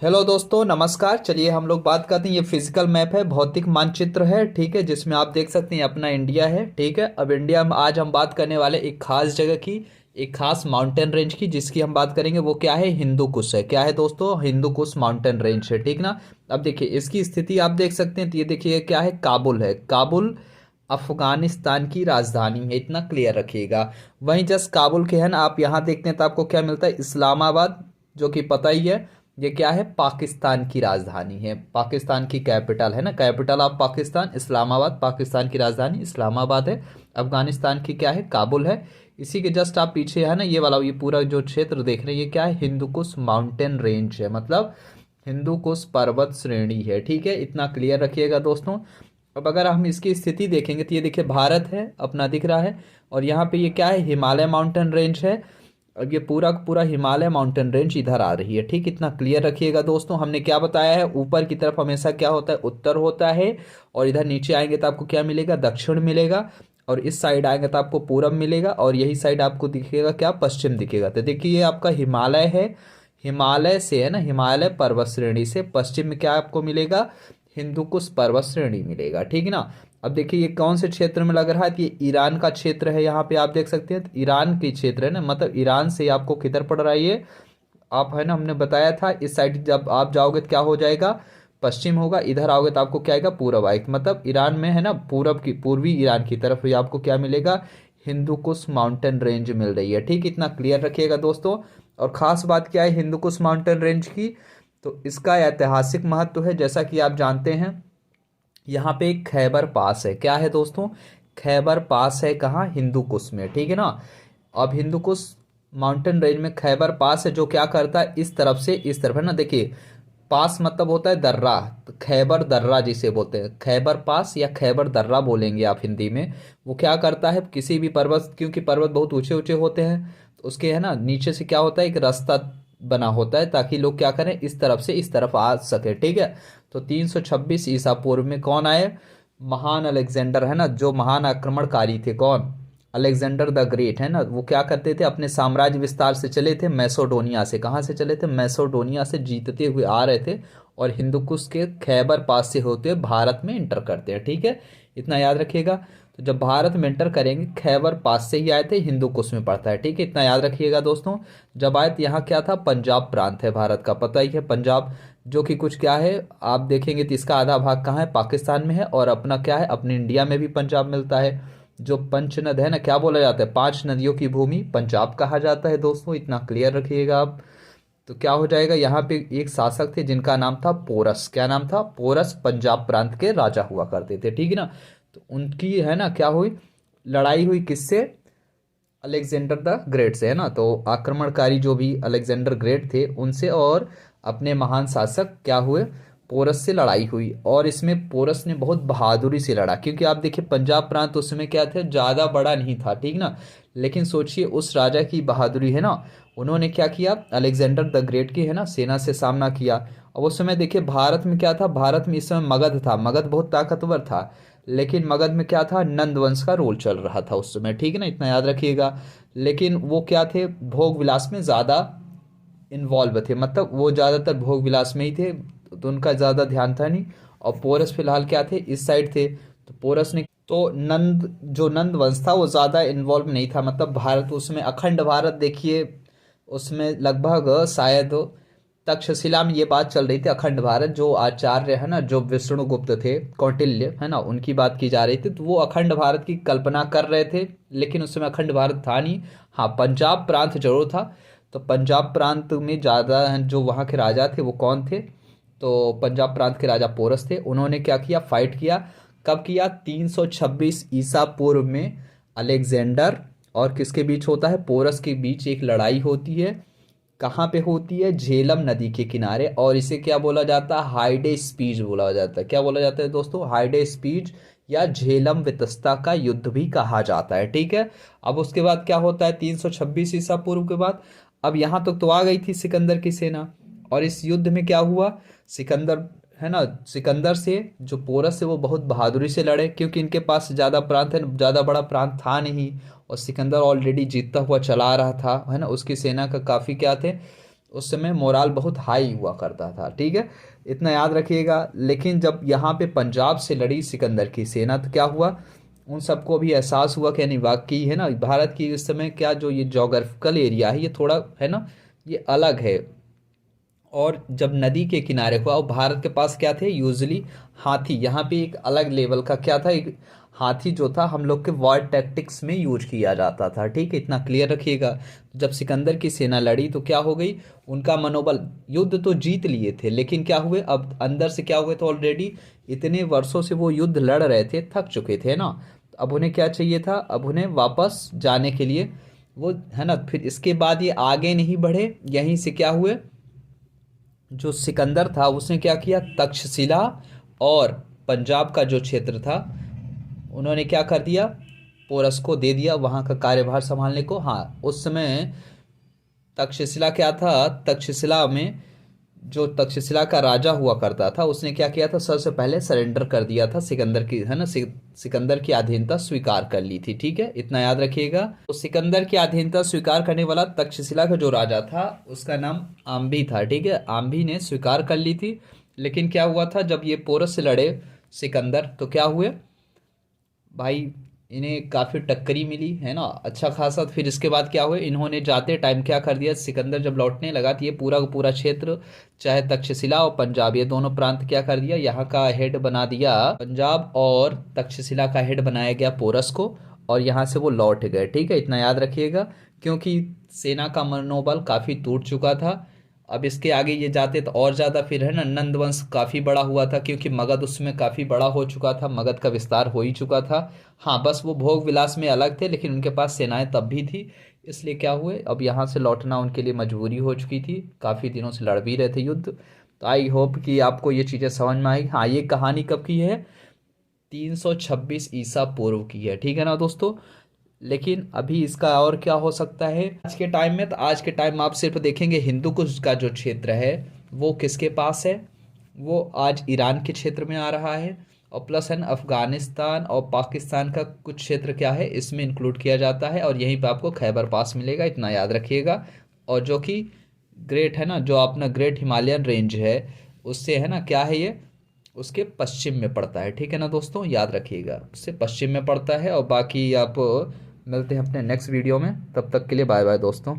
Hello दोस्तों, नमस्कार। चलिए हम लोग बात करते हैं। ये फिजिकल मैप है, भौतिक मानचित्र है, ठीक है, जिसमें आप देख सकते हैं अपना इंडिया है, ठीक है। अब इंडिया में आज हम बात करने वाले एक खास जगह की, एक खास माउंटेन रेंज की, जिसकी हम बात करेंगे। वो क्या है? हिंदू कुश है। क्या है दोस्तों? हिंदू कुश माउंटेन रेंज है, ठीक ना। अब देखिए इसकी स्थिति आप देख सकते हैं। तो ये देखिए क्या है, काबुल है। काबुल अफगानिस्तान की राजधानी है, इतना क्लियर रखिएगा। वहीं जस्ट काबुल के है ना, आप यहाँ देखते हैं तो आपको क्या मिलता है? इस्लामाबाद, जो कि पता ही है ये क्या है, पाकिस्तान की राजधानी है, पाकिस्तान की कैपिटल है ना, कैपिटल ऑफ पाकिस्तान इस्लामाबाद, पाकिस्तान की राजधानी इस्लामाबाद है। अफगानिस्तान की क्या है? काबुल है। इसी के जस्ट आप पीछे है ना, ये वाला, ये पूरा जो क्षेत्र देख रहे हैं, ये क्या है? हिंदू कुश माउंटेन रेंज है, मतलब हिंदू कुश पर्वत श्रेणी है, ठीक है। इतना क्लियर रखिएगा दोस्तों। अब अगर हम इसकी स्थिति देखेंगे तो ये देखिए भारत है अपना दिख रहा है, और यहाँ पे ये क्या है? हिमालय माउंटेन रेंज है। अब ये पूरा का पूरा हिमालय माउंटेन रेंज इधर आ रही है, ठीक। इतना क्लियर रखिएगा दोस्तों। हमने क्या बताया है? ऊपर की तरफ हमेशा क्या होता है? उत्तर होता है। और इधर नीचे आएंगे तो आपको क्या मिलेगा? दक्षिण मिलेगा। और इस साइड आएंगे तो आपको पूरब मिलेगा, और यही साइड आपको दिखेगा क्या? पश्चिम दिखेगा। तो देखिए ये आपका हिमालय है। हिमालय से है ना, हिमालय पर्वत श्रेणी से पश्चिम में क्या आपको मिलेगा? हिंदू कुश पर्वत श्रेणी मिलेगा, ठीक है ना। अब देखिए ये कौन से क्षेत्र में लग रहा है? तो ये ईरान का क्षेत्र है, यहाँ पे आप देख सकते हैं। तो ईरान की क्षेत्र है ना, मतलब ईरान से आपको किधर पड़ रहा है ये? आप है ना, हमने बताया था इस साइड जब आप जाओगे तो क्या हो जाएगा? पश्चिम होगा। इधर आओगे तो आपको क्या आएगा? पूरब आएगा। मतलब ईरान में है ना, पूरब की, पूर्वी ईरान की तरफ ये आपको क्या मिलेगा? हिंदू कुश माउंटेन रेंज मिल रही है, ठीक। इतना क्लियर रखिएगा दोस्तों। और ख़ास बात क्या है हिंदू कुश माउंटेन रेंज की? तो इसका ऐतिहासिक महत्व है, जैसा कि आप जानते हैं। यहाँ पे एक खैबर पास है। क्या है दोस्तों? खैबर पास है। कहाँ? हिंदू कुश में, ठीक है ना। अब हिंदू कुश माउंटेन रेंज में खैबर पास है, जो क्या करता है? इस तरफ से इस तरफ है ना, देखिए पास मतलब होता है दर्रा, तो खैबर दर्रा जिसे बोलते हैं, खैबर पास या खैबर दर्रा बोलेंगे आप हिंदी में। वो क्या करता है? किसी भी पर्वत, क्योंकि पर्वत बहुत ऊंचे ऊंचे होते हैं, तो उसके है ना नीचे से क्या होता है? एक रास्ता बना होता है, ताकि लोग क्या करें? इस तरफ से इस तरफ आ सके, ठीक है। तो 326 ईसा पूर्व में कौन आए? महान अलेक्जेंडर है ना, जो महान आक्रमणकारी थे। कौन? अलेक्जेंडर द ग्रेट है ना। वो क्या करते थे? अपने साम्राज्य विस्तार से चले थे मैसोडोनिया से। कहाँ से चले थे? मैसोडोनिया से जीतते हुए आ रहे थे, और हिंदुकुश के खैबर पास से होते हुए भारत में इंटर करते हैं, ठीक है। इतना याद रखिएगा। तो जब भारत में इंटर करेंगे, खैबर पास से ही आए थे, हिंदुकुश में पड़ता है, ठीक है। इतना याद रखिएगा दोस्तों। जब आए तो यहाँ क्या था? पंजाब प्रांत है भारत का, पता ही है, पंजाब, जो कि कुछ क्या है, आप देखेंगे तो इसका आधा भाग कहाँ है? पाकिस्तान में है। और अपना क्या है? अपने इंडिया में भी पंजाब मिलता है। जो पंचनद है ना, क्या बोला जाता है? 5 नदियों की भूमि पंजाब कहा जाता है दोस्तों। इतना क्लियर रखिएगा आप। तो क्या हो जाएगा? यहाँ पे एक शासक थे जिनका नाम था पोरस। क्या नाम था? पोरस। पंजाब प्रांत के राजा हुआ करते थे, ठीक है ना। तो उनकी है ना क्या हुई? लड़ाई हुई किससे? अलेक्जेंडर द ग्रेट से, है ना। तो आक्रमणकारी जो भी अलेक्जेंडर ग्रेट थे उनसे, और अपने महान शासक क्या हुए? पोरस से लड़ाई हुई। और इसमें पोरस ने बहुत बहादुरी से लड़ा, क्योंकि आप देखिए पंजाब प्रांत उस समय क्या थे? ज़्यादा बड़ा नहीं था, ठीक ना। लेकिन सोचिए उस राजा की बहादुरी है ना, उन्होंने क्या किया? अलेक्जेंडर द ग्रेट की है ना सेना से सामना किया। और उस समय देखिए भारत में क्या था? भारत में इस समय मगध था। मगध बहुत ताकतवर था, लेकिन मगध में क्या था? नंद वंश का रोल चल रहा था उस समय, ठीक है ना। इतना याद रखिएगा। लेकिन वो क्या थे? भोग विलास में ज़्यादा इन्वॉल्व थे, मतलब वो ज़्यादातर भोग विलास में ही थे, तो उनका ज़्यादा ध्यान था नहीं। और पोरस फिलहाल क्या थे? इस साइड थे। तो पोरस ने तो नंद, जो नंद वंश था वो ज़्यादा इन्वॉल्व नहीं था, मतलब भारत उसमें अखंड भारत देखिए, उसमें लगभग शायद तक्षशिला में ये बात चल रही थी, अखंड भारत। जो आचार्य है ना, जो विष्णुगुप्त थे, कौटिल्य है ना, उनकी बात की जा रही थी। तो वो अखंड भारत की कल्पना कर रहे थे, लेकिन उस समय अखंड भारत था नहीं। हाँ, पंजाब प्रांत जरूर था। तो पंजाब प्रांत में ज़्यादा जो वहाँ के राजा थे वो कौन थे? तो पंजाब प्रांत के राजा पोरस थे। उन्होंने क्या किया? फाइट किया। कब किया? 326 ईसा पूर्व में अलेक्जेंडर और किसके बीच होता है? पोरस के बीच एक लड़ाई होती है। कहाँ पे होती है? झेलम नदी के किनारे। और इसे क्या बोला जाता है? हाइडे स्पीज बोला जाता है। क्या बोला जाता है दोस्तों? हाइडे स्पीज या झेलम वितस्ता का युद्ध भी कहा जाता है, ठीक है। अब उसके बाद क्या होता है? 326 ईसा पूर्व के बाद अब यहाँ तक तो आ गई थी सिकंदर की सेना। और इस युद्ध में क्या हुआ? सिकंदर है ना, सिकंदर से जो पोरस है वो बहुत बहादुरी से लड़े, क्योंकि इनके पास ज़्यादा प्रांत है, ज़्यादा बड़ा प्रांत था नहीं। और सिकंदर ऑलरेडी जीतता हुआ चला आ रहा था, है ना। उसकी सेना का काफ़ी क्या थे? उस समय मोराल बहुत हाई हुआ करता था, ठीक है, इतना याद रखिएगा। लेकिन जब यहाँ पे पंजाब से लड़ी सिकंदर की सेना तो क्या हुआ, उन सबको भी एहसास हुआ कि नहीं वाकई है ना, भारत की इस समय क्या जो ये जोग्राफिकल एरिया है ये थोड़ा है ना, ये अलग है। और जब नदी के किनारे हुआ और भारत के पास क्या थे यूजली हाथी, यहाँ पे एक अलग लेवल का क्या था, एक हाथी जो था हम लोग के वॉर टैक्टिक्स में यूज किया जाता था, ठीक है, इतना क्लियर रखिएगा। जब सिकंदर की सेना लड़ी तो क्या हो गई, उनका मनोबल, युद्ध तो जीत लिए थे लेकिन क्या हुए अब अंदर से क्या हुए, तो ऑलरेडी इतने वर्षों से वो युद्ध लड़ रहे थे, थक चुके थे ना। अब उन्हें क्या चाहिए था, अब उन्हें वापस जाने के लिए वो है ना, फिर इसके बाद ये आगे नहीं बढ़े, यहीं से क्या हुए, जो सिकंदर था उसने क्या किया, तक्षशिला और पंजाब का जो क्षेत्र था उन्होंने क्या कर दिया, पोरस को दे दिया वहाँ का कार्यभार संभालने को। हाँ, उस समय तक्षशिला क्या था, तक्षशिला में जो तक्षशिला का राजा हुआ करता था उसने क्या किया था, सबसे पहले सरेंडर कर दिया था सिकंदर की है ना, सिकंदर की अधीनता स्वीकार कर ली थी, ठीक है, इतना याद रखिएगा। तो सिकंदर की अधीनता स्वीकार करने वाला तक्षशिला का जो राजा था उसका नाम आम्भी था, ठीक है, आम्भी ने स्वीकार कर ली थी। लेकिन क्या हुआ था, जब ये पोरस से लड़े सिकंदर तो क्या हुए भाई, इन्हें काफ़ी टक्करी मिली है ना, अच्छा खासा। फिर इसके बाद क्या हुए, इन्होंने जाते टाइम क्या कर दिया, सिकंदर जब लौटने लगा तो ये पूरा का पूरा क्षेत्र चाहे तक्षशिला और पंजाब ये दोनों प्रांत क्या कर दिया, यहाँ का हेड बना दिया, पंजाब और तक्षशिला का हेड बनाया गया पोरस को, और यहाँ से वो लौट गए, ठीक है, इतना याद रखिएगा। क्योंकि सेना का मनोबल काफ़ी टूट चुका था। अब इसके आगे ये जाते तो और ज़्यादा फिर है ना, नंद वंश काफ़ी बड़ा हुआ था क्योंकि मगध उसमें काफ़ी बड़ा हो चुका था, मगध का विस्तार हो ही चुका था। हाँ, बस वो भोग विलास में अलग थे लेकिन उनके पास सेनाएं तब भी थी। इसलिए क्या हुए, अब यहाँ से लौटना उनके लिए मजबूरी हो चुकी थी, काफ़ी दिनों से लड़ भी रहे थे युद्ध। तो आई होप कि आपको ये चीज़ें समझ में आई। हाँ, ये कहानी कब की है, 326 ईसा पूर्व की है, ठीक है ना दोस्तों। लेकिन अभी इसका और क्या हो सकता है आज के टाइम में, तो आज के टाइम में आप सिर्फ देखेंगे हिंदू कुश का जो क्षेत्र है वो किसके पास है, वो आज ईरान के क्षेत्र में आ रहा है। और प्लस है ना, अफगानिस्तान और पाकिस्तान का कुछ क्षेत्र क्या है इसमें इंक्लूड किया जाता है, और यहीं पे आपको खैबर पास मिलेगा, इतना याद रखिएगा। और जो कि ग्रेट है ना, जो अपना ग्रेट हिमालयन रेंज है उससे है ना क्या है ये, उसके पश्चिम में पड़ता है, ठीक है ना दोस्तों, याद रखिएगा उससे पश्चिम में पड़ता है। और बाकी आप मिलते हैं अपने नेक्स्ट वीडियो में, तब तक के लिए बाय बाय दोस्तों।